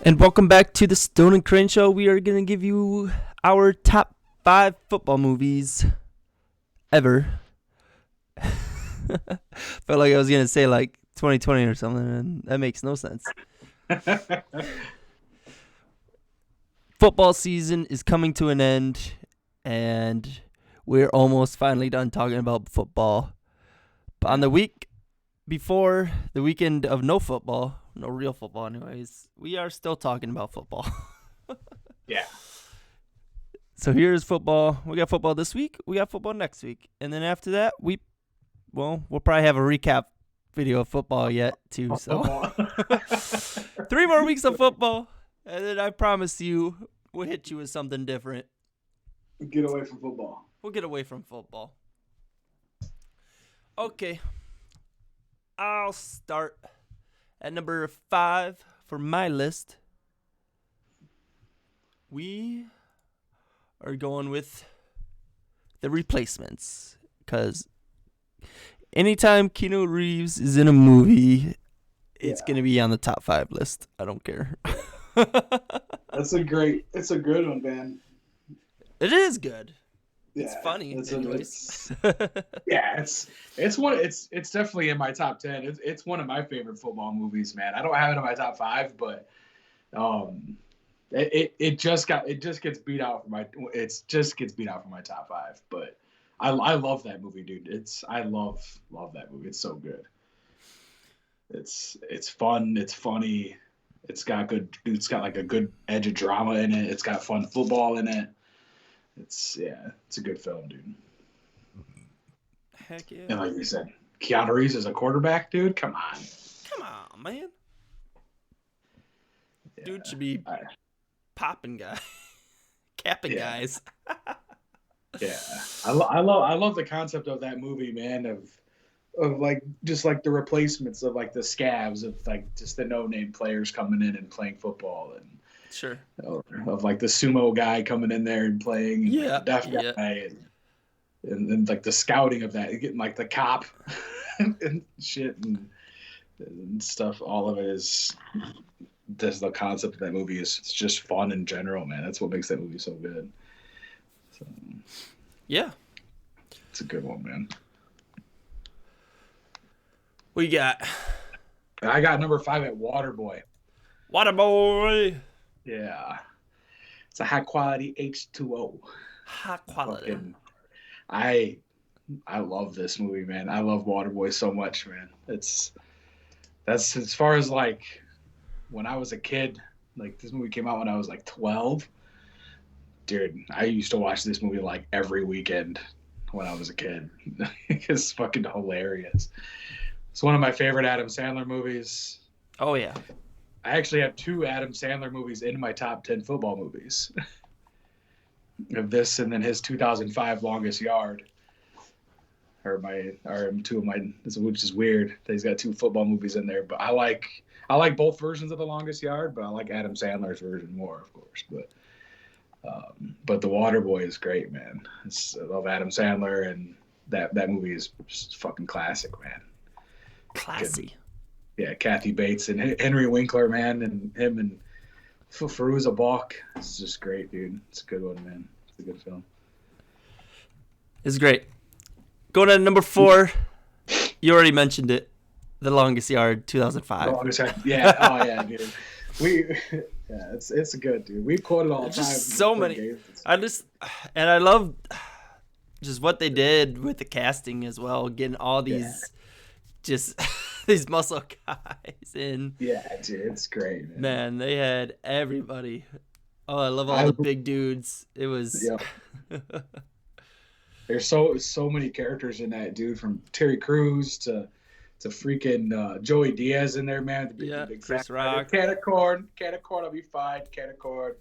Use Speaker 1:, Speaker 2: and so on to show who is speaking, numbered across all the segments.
Speaker 1: And welcome back to the Stone and Crane Show. We are going to give you our top 5 football movies ever. Felt like I was going to say like 2020 or something, and that makes no sense. Football season is coming to an end, and we're almost finally done talking about football. But on the week before the weekend of no football, no real football anyways, we are still talking about football.
Speaker 2: Yeah.
Speaker 1: So here's football. We got football this week. We got football next week. And then after that, we'll probably have a recap video of football yet too. So 3 more weeks of football. And then I promise you, we'll hit you with something different.
Speaker 2: Get away from football.
Speaker 1: We'll get away from football. Okay. I'll start at number 5 for my list. We are going with The Replacements. Because anytime Keanu Reeves is in a movie, it's going to be on the top 5 list. I don't care.
Speaker 2: It's a good one, man.
Speaker 1: It is good.
Speaker 2: Yeah,
Speaker 1: it's funny.
Speaker 2: It's definitely in my top 10. It's one of my favorite football movies, man. I don't have it in my top 5, but it just gets beat out for my top 5. But I love that movie, dude. I love that movie. It's so good. It's fun. It's funny. It's got like a good edge of drama in it. It's got fun football in it. It's a good film, dude.
Speaker 1: Heck yeah.
Speaker 2: And like you said, Keanu Reeves is a quarterback, dude. Come on,
Speaker 1: man.
Speaker 2: Yeah.
Speaker 1: Dude should be popping guys, capping guys.
Speaker 2: Yeah, I love the concept of that movie, man. Of like just like the replacements of like the scabs of like just the no-name players coming in and playing football, and
Speaker 1: sure,
Speaker 2: of like the sumo guy coming in there and playing, and like the deaf guy, and like the scouting of that, getting like the cop and shit and stuff. All of it is just the concept of that movie is it's just fun in general, man. That's what makes that movie so good. So,
Speaker 1: yeah,
Speaker 2: it's a good one, man.
Speaker 1: What you got?
Speaker 2: I got number 5 at Waterboy.
Speaker 1: Waterboy.
Speaker 2: Yeah. It's a high quality H2O.
Speaker 1: High quality.
Speaker 2: I love this movie, man. I love Waterboy so much, man. That's as far as like when I was a kid, like this movie came out when I was like 12. Dude, I used to watch this movie like every weekend when I was a kid. It's fucking hilarious. It's one of my favorite Adam Sandler movies.
Speaker 1: Oh, yeah.
Speaker 2: I actually have 2 Adam Sandler movies in my top 10 football movies. Of this and then his 2005 Longest Yard. Are 2 of mine, which is weird. He's got 2 football movies in there, but I like both versions of The Longest Yard, but I like Adam Sandler's version more, of course. But The Waterboy is great, man. I love Adam Sandler, and that movie is just fucking classic, man.
Speaker 1: Classy.
Speaker 2: Yeah, Kathy Bates and Henry Winkler, man, and him and Fairuza Balk. It's just great, dude. It's a good one, man. It's a good film.
Speaker 1: It's great. Going to number 4. You already mentioned it. The Longest Yard, 2005.
Speaker 2: The Longest Yard. Yeah. Oh yeah, dude. It's good, dude. We quote it all the time.
Speaker 1: Just so many. I love just what they did with the casting as well, getting all these just these muscle guys in.
Speaker 2: Yeah, dude, it's great, man.
Speaker 1: Man, they had everybody. Oh, I love all the big dudes. It was.
Speaker 2: Yeah. There's so many characters in that, dude. From Terry Crews to freaking Joey Diaz in there, man.
Speaker 1: The big Chris Rock.
Speaker 2: Can of corn, will be fine. Can of corn.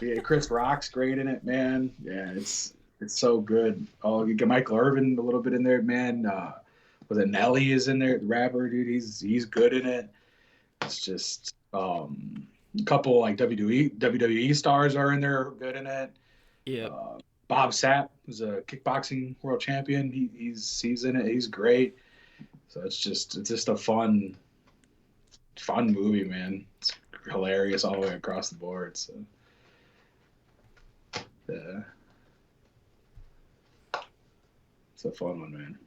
Speaker 2: Yeah, Chris Rock's great in it, man. Yeah, it's so good. Oh, you got Michael Irvin a little bit in there, man. Was it Nelly is in there, the rapper, dude. He's good in it. It's just a couple like WWE stars are in there, good in it.
Speaker 1: Yeah.
Speaker 2: Bob Sapp was a kickboxing world champion. He's in it. He's great. So it's just a fun movie, man. It's hilarious all the way across the board. So, yeah, it's a fun one, man.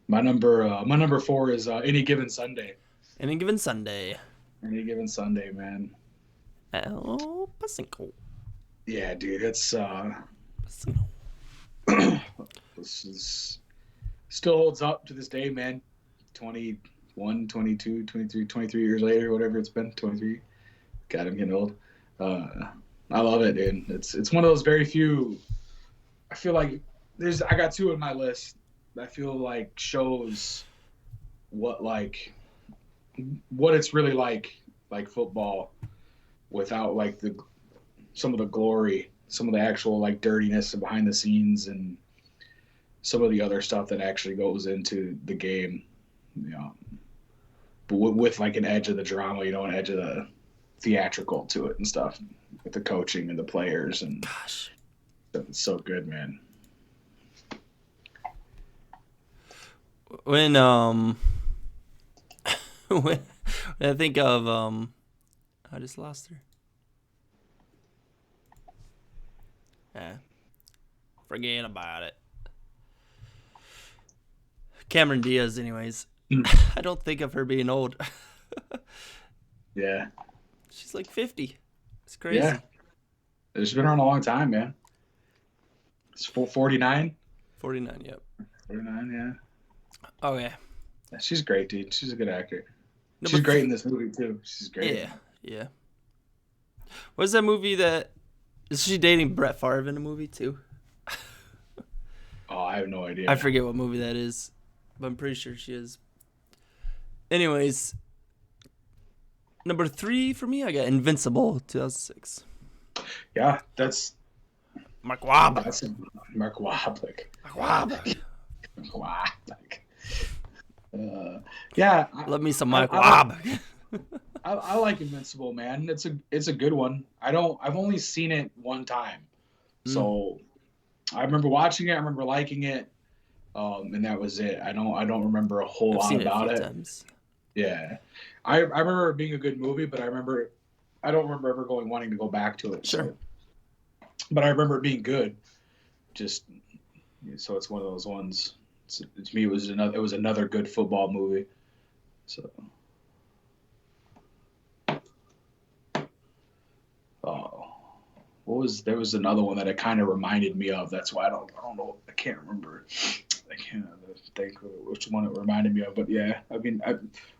Speaker 2: My number 4 is Any Given Sunday.
Speaker 1: Any Given Sunday.
Speaker 2: Any Given Sunday, man.
Speaker 1: El Pacinco.
Speaker 2: Yeah, dude, it's
Speaker 1: Pacinco.
Speaker 2: this is still holds up to this day, man. 21, 22, 23, 23 years later, whatever it's been, 23. God, I'm getting old. I love it, dude. It's one of those very few. I feel like I got 2 on my list. I feel like shows what it's really like football, without like some of the glory, some of the actual like dirtiness and behind the scenes, and some of the other stuff that actually goes into the game, you know, but with like an edge of the drama, you know, an edge of the theatrical to it and stuff, with the coaching and the players, and
Speaker 1: Gosh,
Speaker 2: it's so good, man.
Speaker 1: when when I think of I just lost her. Forget about it. Cameron Diaz, anyways. I don't think of her being old.
Speaker 2: Yeah.
Speaker 1: She's like 50. It's crazy.
Speaker 2: Yeah. It's been around a long time, man. It's 49?
Speaker 1: 49, yep.
Speaker 2: 49, yeah.
Speaker 1: Oh, yeah.
Speaker 2: She's great, dude. She's a good actor.
Speaker 1: No,
Speaker 2: She's great in this movie, too. She's great.
Speaker 1: Yeah, yeah. What's that movie that... Is she dating Brett Favre in the movie, too?
Speaker 2: Oh, I have no idea.
Speaker 1: I forget what movie that is, but I'm pretty sure she is. Anyways, number 3 for me, I got Invincible, 2006.
Speaker 2: Yeah, that's...
Speaker 1: Mark Wahlberg.
Speaker 2: That's Mark Wahlberg.
Speaker 1: Mark Wahlberg.
Speaker 2: Mark Wahlberg. Yeah.
Speaker 1: Love me some Mark Wahlberg.
Speaker 2: I like Invincible, man. It's a good one. I've only seen it one time, so I remember watching it. I remember liking it, and that was it. I don't remember a whole lot about it.
Speaker 1: Times.
Speaker 2: Yeah, I remember it being a good movie, but I don't remember ever wanting to go back to it.
Speaker 1: Sure.
Speaker 2: So. But I remember it being good. Just so it's one of those ones. To me, it was another good football movie. So. There was another one that it kind of reminded me of. That's why I don't know. I can't remember. I can't think which one it reminded me of. But yeah, I mean,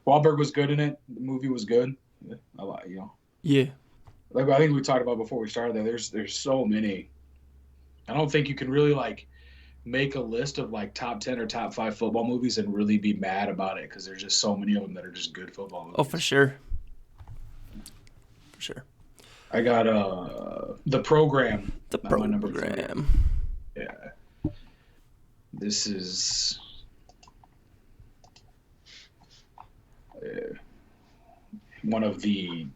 Speaker 2: Wahlberg was good in it. The movie was good. Yeah, I like, you know.
Speaker 1: Yeah.
Speaker 2: Like I think we talked about before we started there. There's so many. I don't think you can really like make a list of like top 10 or top 5 football movies and really be mad about it, because there's just so many of them that are just good football movies.
Speaker 1: Oh, for sure. For sure.
Speaker 2: I got The Program.
Speaker 1: The
Speaker 2: Program.
Speaker 1: Number 3.
Speaker 2: Yeah. This is one of the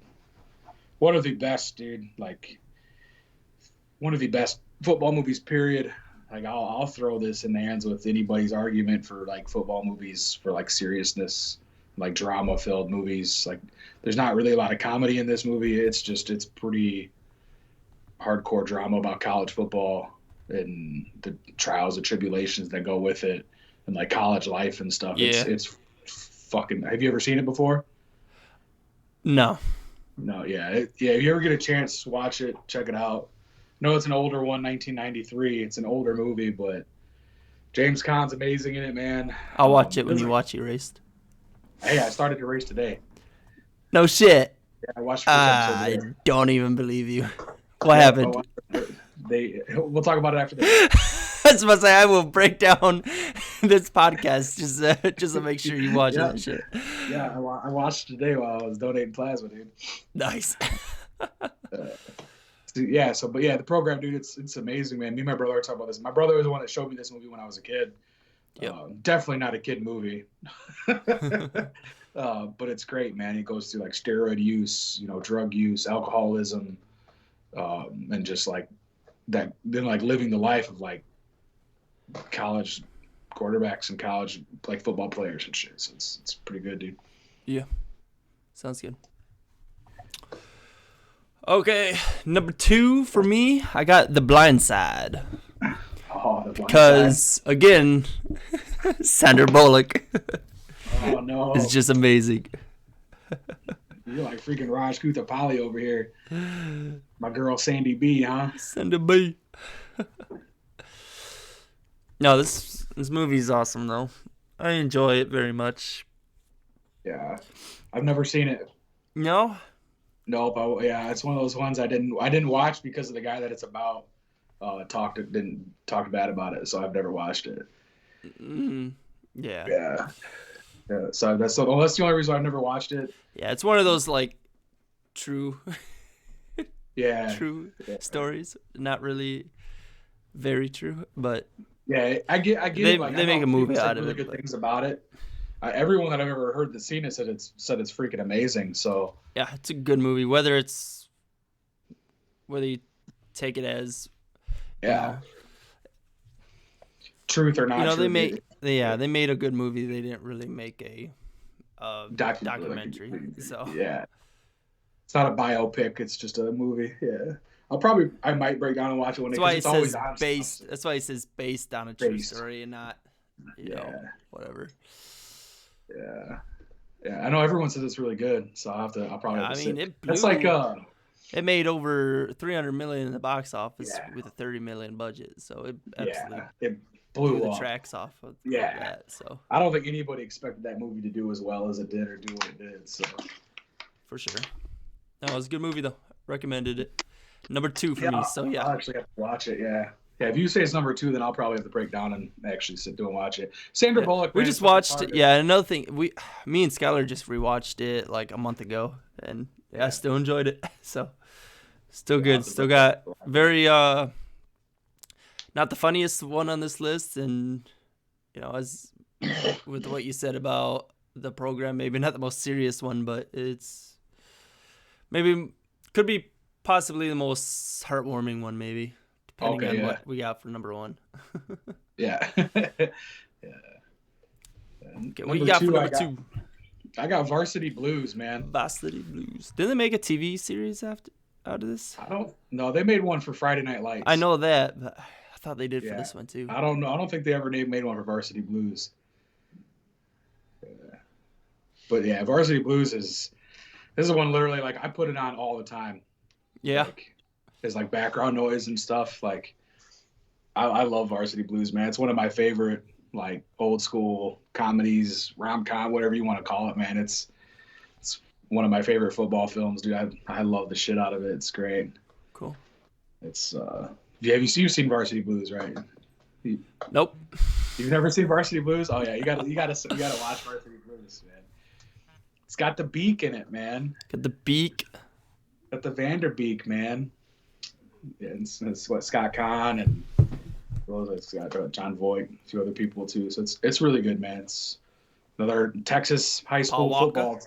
Speaker 2: best, dude. Like one of the best football movies. Period. Like I'll throw this in the hands with anybody's argument for like football movies for like seriousness, like drama-filled movies. Like there's not really a lot of comedy in this movie. It's pretty hardcore drama about college football and the trials and tribulations that go with it, and like college life and stuff.
Speaker 1: Yeah.
Speaker 2: It's fucking. Have you ever seen it before?
Speaker 1: No.
Speaker 2: No. Yeah. If you ever get a chance, watch it. Check it out. No, it's an older one, 1993. It's an older movie, but James Caan's amazing in it, man.
Speaker 1: I'll watch it when you watch Erased.
Speaker 2: Hey, I started to race today.
Speaker 1: No shit.
Speaker 2: Yeah, I watched the first episode today.
Speaker 1: I don't even believe you. What happened?
Speaker 2: We'll talk about it after this.
Speaker 1: I was about to say, I will break down this podcast just to make sure you watch that shit.
Speaker 2: Yeah, I watched it today while I was donating plasma, dude.
Speaker 1: Nice.
Speaker 2: The Program, dude, it's amazing, man. Me and my brother are talking about this. My brother was the one that showed me this movie when I was a kid.
Speaker 1: Yep.
Speaker 2: Definitely not a kid movie. But it's great, man. It goes through like steroid use, you know, drug use, alcoholism, and just like that, then like living the life of like college quarterbacks and college like football players and shit. So it's pretty good, dude.
Speaker 1: Yeah. Sounds good. Okay, number 2 for me, I got The Blind Side.
Speaker 2: Oh, the Blind Side.
Speaker 1: Because, again, Sandra Bullock
Speaker 2: Oh, no.
Speaker 1: is just amazing.
Speaker 2: You're like freaking Raj Kuthapali over here. My girl Sandy B, huh?
Speaker 1: Sandy B. No, this movie's awesome, though. I enjoy it very much.
Speaker 2: Yeah. I've never seen it.
Speaker 1: No?
Speaker 2: Nope. Yeah, it's one of those ones I didn't watch because of the guy that it's about. Talked bad about it, so I've never watched it.
Speaker 1: Yeah.
Speaker 2: Yeah. So that's the only reason I've never watched it.
Speaker 1: Yeah, it's one of those like true
Speaker 2: Yeah.
Speaker 1: true stories. Not really very true, but
Speaker 2: yeah, I get
Speaker 1: they
Speaker 2: it. Like,
Speaker 1: they make a movie out of
Speaker 2: really
Speaker 1: it.
Speaker 2: Good things about it. Everyone that I've ever heard that's seen it said it's freaking amazing. So
Speaker 1: yeah, it's a good movie. Whether you take it as
Speaker 2: truth or not,
Speaker 1: they
Speaker 2: truth,
Speaker 1: they made a good movie. They didn't really make a documentary. So
Speaker 2: yeah, it's not a biopic. It's just a movie. Yeah, I might break down and watch it one day.
Speaker 1: That's why it says
Speaker 2: based.
Speaker 1: That's why it says based on a true story and not you know whatever.
Speaker 2: Yeah. Yeah, I know everyone says it's really good, so I'll probably have to
Speaker 1: it blew.
Speaker 2: That's like
Speaker 1: it made over $300 million in the box office with a $30 million budget, so it absolutely
Speaker 2: it blew
Speaker 1: the
Speaker 2: up.
Speaker 1: Tracks off of that. So
Speaker 2: I don't think anybody expected that movie to do as well as it did or do what it did. So
Speaker 1: for sure, no, it was a good movie though. Recommended it. Number 2 for me. So yeah,
Speaker 2: I'll actually have to watch it. Yeah. Yeah, if you say it's number 2, then I'll probably have to break down and actually sit down and watch it. Sandra Bullock.
Speaker 1: We just watched it. Yeah, another thing. Me and Skylar just rewatched it like a month ago, and I still enjoyed it. So, still good. Still got very not the funniest one on this list, and as with what you said about the program, maybe not the most serious one, but it's maybe could be possibly the most heartwarming one, maybe. Depending on what we got for number 1.
Speaker 2: Yeah.
Speaker 1: Okay, what you got for number 2?
Speaker 2: I got Varsity Blues, man.
Speaker 1: Varsity Blues. Didn't they make a TV series out of this?
Speaker 2: I don't know. They made one for Friday Night Lights.
Speaker 1: I know that, but I thought they did for this one too.
Speaker 2: I don't know. I don't think they ever made one for Varsity Blues. But yeah, Varsity Blues this is one literally like I put it on all the time.
Speaker 1: Yeah.
Speaker 2: It's like background noise and stuff. Like, I love Varsity Blues, man. It's one of my favorite, like, old school comedies, rom-com, whatever you want to call it, man. It's one of my favorite football films, dude. I love the shit out of it. It's great.
Speaker 1: Cool.
Speaker 2: It's you've seen Varsity Blues, right?
Speaker 1: Nope.
Speaker 2: You've never seen Varsity Blues? Oh yeah, you gotta watch Varsity Blues, man. It's got the beak in it, man.
Speaker 1: Got the beak.
Speaker 2: Got the Vanderbeek, man. Yeah, it's what Scott Kahn and it's got John Voight, a few other people too. So it's really good, man. It's another Texas high school football.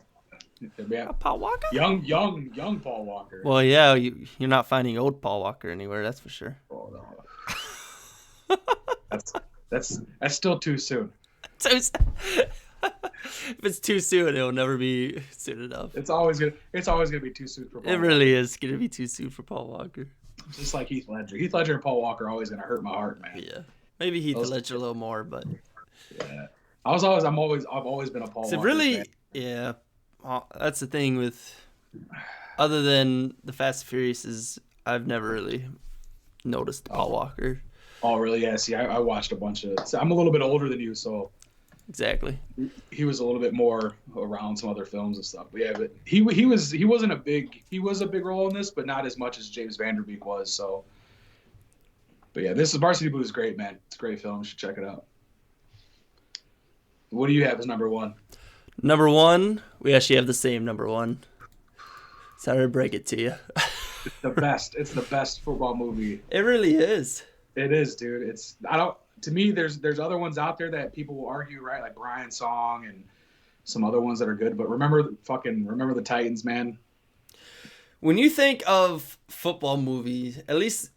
Speaker 2: Yeah.
Speaker 1: Paul Walker?
Speaker 2: Young Paul Walker.
Speaker 1: Well, yeah, you're not finding old Paul Walker anywhere, that's for sure.
Speaker 2: Oh, no. that's still too soon.
Speaker 1: If it's too soon, it'll never be soon enough.
Speaker 2: It's always gonna be too soon for Paul.
Speaker 1: It really is gonna be too soon for Paul Walker.
Speaker 2: Just like Heath Ledger. Heath Ledger and Paul Walker are always gonna hurt my heart, man.
Speaker 1: Yeah, maybe Heath Ledger a little more, but
Speaker 2: yeah, I've always been a Paul Walker
Speaker 1: really
Speaker 2: fan.
Speaker 1: Yeah. That's the thing with, other than the Fast and Furious, is I've never really noticed Paul Walker.
Speaker 2: Oh, really? Yeah. See, I watched a bunch of. So I'm a little bit older than you, so
Speaker 1: exactly.
Speaker 2: He was a little bit more around some other films and stuff. But yeah, but he was a big role in this, but not as much as James Vanderbeek was. So, but yeah, this is Varsity Blues. Great, man. It's a great film. You should check it out. What do you have as number 1?
Speaker 1: Number 1, we actually have the same number 1. Sorry to break it to you.
Speaker 2: It's the best. It's the best football movie.
Speaker 1: It really is.
Speaker 2: It is, dude. To me, there's other ones out there that people will argue, right? Like Brian's Song and some other ones that are good. But remember the Titans, man.
Speaker 1: When you think of football movies, at least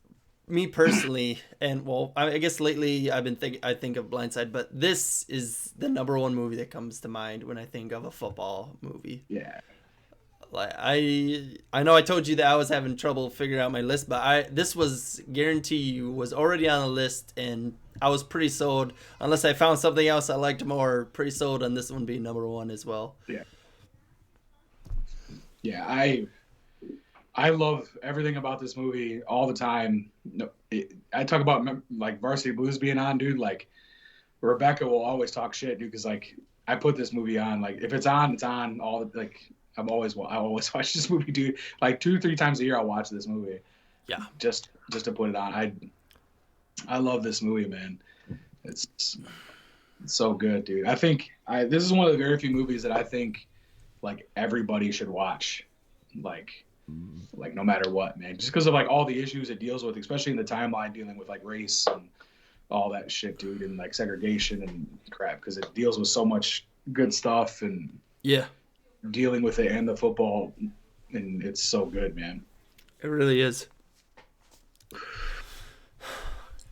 Speaker 1: me personally, and well, I guess lately I think of Blindside, but this is the number one movie that comes to mind when I think of a football movie.
Speaker 2: Yeah.
Speaker 1: Like I know I told you that I was having trouble figuring out my list, but this was guarantee you was already on the list, and I was pretty sold. Unless I found something else I liked more, pretty sold on this one being number one as well.
Speaker 2: Yeah. Yeah, I love everything about this movie all the time. I talk about like Varsity Blues being on, dude. Like Rebecca will always talk shit, dude, because like I put this movie on. Like if it's on, it's on. All the like I always watch this movie, dude. Like 2-3 times a year, I'll watch this movie.
Speaker 1: Yeah.
Speaker 2: Just to put it on. I love this movie, man. It's so good, dude. I think this is one of the very few movies that I think like everybody should watch. Like no matter what, man. Just because of like all the issues it deals with, especially in the timeline dealing with like race and all that shit, dude, and like segregation and crap, because it deals with so much good stuff and
Speaker 1: yeah,
Speaker 2: dealing with it and the football, and it's so good, man.
Speaker 1: It really is.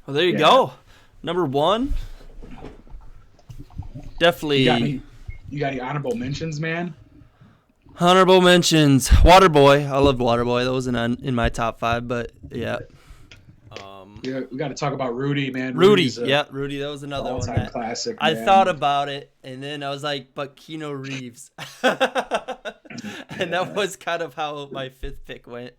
Speaker 1: Well, there you go. Number one. Definitely.
Speaker 2: You got any honorable mentions, man?
Speaker 1: Honorable mentions. Waterboy. I loved Waterboy. That wasn't in my top 5, but yeah.
Speaker 2: Yeah, we got to talk about Rudy, man.
Speaker 1: Rudy. That was another one.
Speaker 2: All-time classic,
Speaker 1: I
Speaker 2: man.
Speaker 1: thought about it, and then I was like, but Keanu Reeves. And that was kind of how my 5th pick went.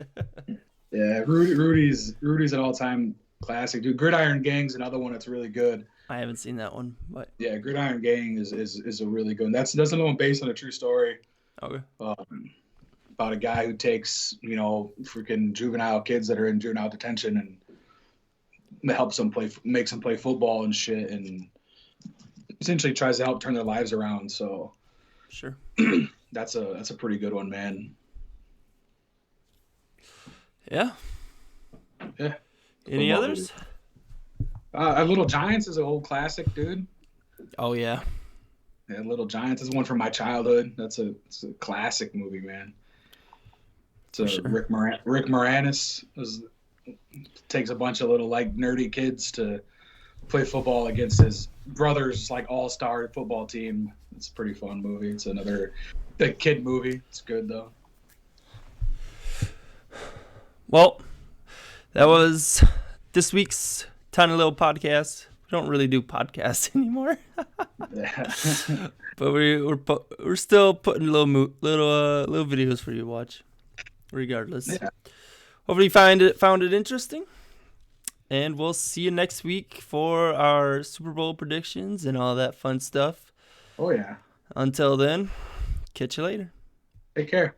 Speaker 2: Yeah, Rudy's an all-time classic, dude. Gridiron Gang's another one that's really good.
Speaker 1: I haven't seen that one, but
Speaker 2: yeah, Gridiron Gang is a really good one. That's another one based on a true story.
Speaker 1: Okay.
Speaker 2: About a guy who takes, freaking juvenile kids that are in juvenile detention and helps them makes them play football and shit, and essentially tries to help turn their lives around. So,
Speaker 1: sure,
Speaker 2: that's a pretty good one, man.
Speaker 1: Yeah.
Speaker 2: Yeah.
Speaker 1: Any others?
Speaker 2: Little Giants is an old classic, dude.
Speaker 1: Oh yeah.
Speaker 2: Yeah, Little Giants is one from my childhood. It's a classic movie, man. So sure. Rick Moranis takes a bunch of little like nerdy kids to play football against his brother's like all-star football team. It's a pretty fun movie. It's another kid movie. It's good though.
Speaker 1: Well, that was this week's Tiny Little Podcast. We don't really do podcasts anymore. But we're still putting little videos for you to watch, regardless. Yeah. Hopefully you found it interesting, and we'll see you next week for our Super Bowl predictions and all that fun stuff.
Speaker 2: Oh yeah.
Speaker 1: Until then, catch you later.
Speaker 2: Take care.